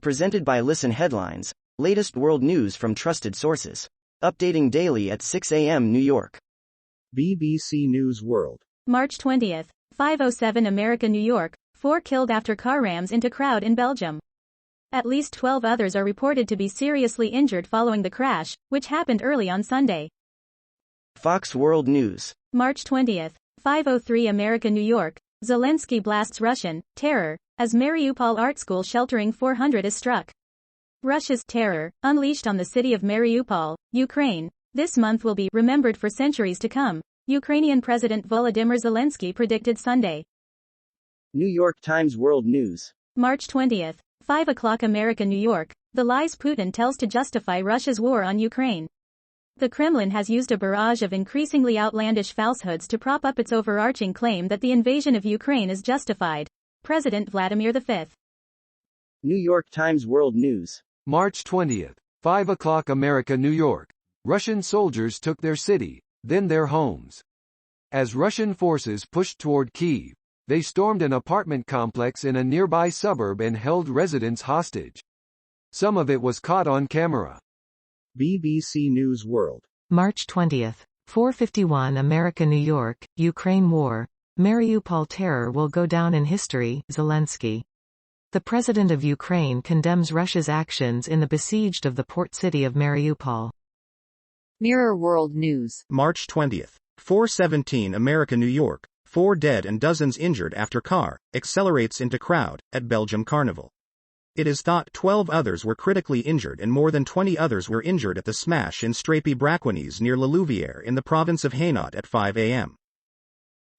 Presented by Listen Headlines, latest world news from trusted sources. Updating daily at 6 a.m. New York. BBC News World. March 20th, 5:07 America, New York, 4 killed after car rams into crowd in Belgium. At least 12 others are reported to be seriously injured following the crash, which happened early on Sunday. Fox World News. March 20th, 5:03 America, New York, Zelensky blasts Russian terror as Mariupol art school sheltering 400 is struck. Russia's terror, unleashed on the city of Mariupol, Ukraine, this month will be remembered for centuries to come, Ukrainian President Volodymyr Zelensky predicted Sunday. New York Times World News. March 20th, 5 o'clock America, New York, the lies Putin tells to justify Russia's war on Ukraine. The Kremlin has used a barrage of increasingly outlandish falsehoods to prop up its overarching claim that the invasion of Ukraine is justified. President Vladimir V. New York Times World News. March 20th, 5 o'clock America, New York. Russian soldiers took their city, then their homes. As Russian forces pushed toward Kyiv, they stormed an apartment complex in a nearby suburb and held residents hostage. Some of it was caught on camera. BBC News World. March 20th, 4:51 America, New York, Ukraine war. Mariupol terror will go down in history, Zelensky. The president of Ukraine condemns Russia's actions in the besieged of the port city of Mariupol. Mirror World News. March 20th, 4:17 America, New York, 4 dead and dozens injured after car accelerates into crowd at Belgium Carnival. It is thought 12 others were critically injured and more than 20 others were injured at the smash in Strapy Braquignes near La Louvière in the province of Hainaut at 5 a.m.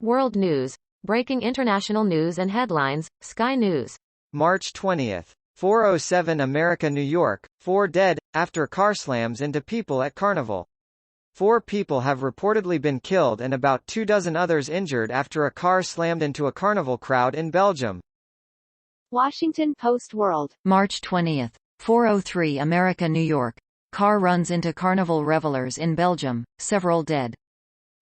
World News. Breaking international news and headlines, Sky News. March 20th, 4:07 America, New York, 4 dead, after car slams into people at Carnival. 4 people have reportedly been killed and about 24 others injured after a car slammed into a carnival crowd in Belgium. Washington Post World. March 20th, 4:03 America, New York. Car runs into carnival revelers in Belgium, several dead.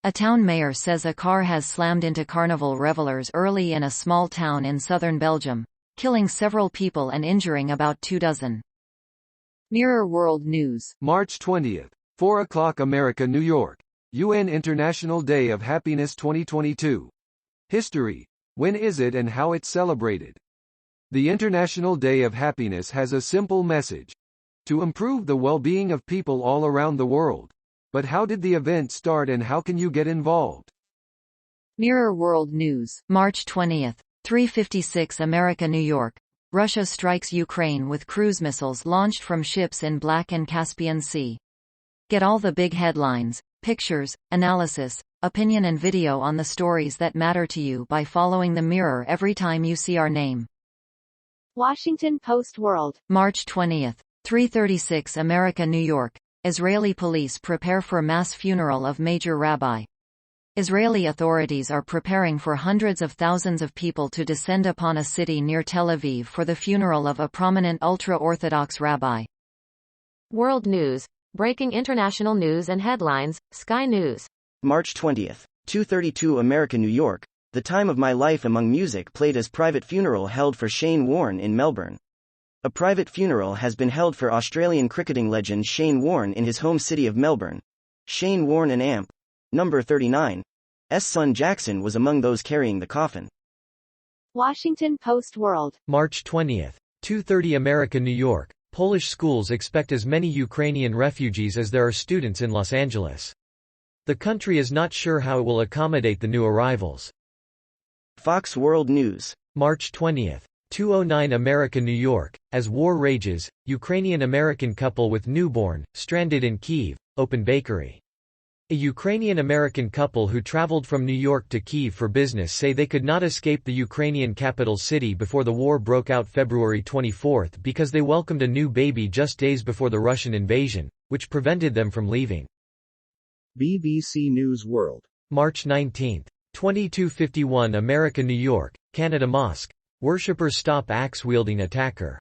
A town mayor says a car has slammed into carnival revelers early in a small town in southern Belgium, killing several people and injuring about 24. Mirror World News. March 20th, 4 o'clock America, New York. UN International Day of Happiness 2022. History. When is it and how it's celebrated? The International Day of Happiness has a simple message: to improve the well-being of people all around the world. But how did the event start and how can you get involved? Mirror World News. March 20th, 3:56 America, New York. Russia strikes Ukraine with cruise missiles launched from ships in Black and Caspian Sea. Get all the big headlines, pictures, analysis, opinion and video on the stories that matter to you by following the Mirror every time you see our name. Washington Post World. March 20th, 3:36 America, New York. Israeli police prepare for mass funeral of major rabbi. Israeli authorities are preparing for hundreds of thousands of people to descend upon a city near Tel Aviv for the funeral of a prominent ultra-Orthodox rabbi. World News. Breaking international news and headlines, Sky News. March 20th, 2:32 America, New York. The Time of My Life Among Music played as private funeral held for Shane Warne in Melbourne. A private funeral has been held for Australian cricketing legend Shane Warne in his home city of Melbourne. Shane Warne and AMP. Number 39. S. son Jackson was among those carrying the coffin. Washington Post World. March 20th, 2:30 America, New York. Polish schools expect as many Ukrainian refugees as there are students in Los Angeles. The country is not sure how it will accommodate the new arrivals. Fox World News. March 20th, 2:09 America, New York. As war rages, Ukrainian-American couple with newborn, stranded in Kyiv, open bakery. A Ukrainian-American couple who traveled from New York to Kyiv for business say they could not escape the Ukrainian capital city before the war broke out February 24 because they welcomed a new baby just days before the Russian invasion, which prevented them from leaving. BBC News World. March 19th, 22:51 America, New York, Canada Mosque. Worshippers stop axe-wielding attacker.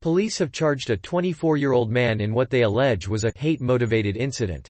Police have charged a 24-year-old man in what they allege was a hate-motivated incident.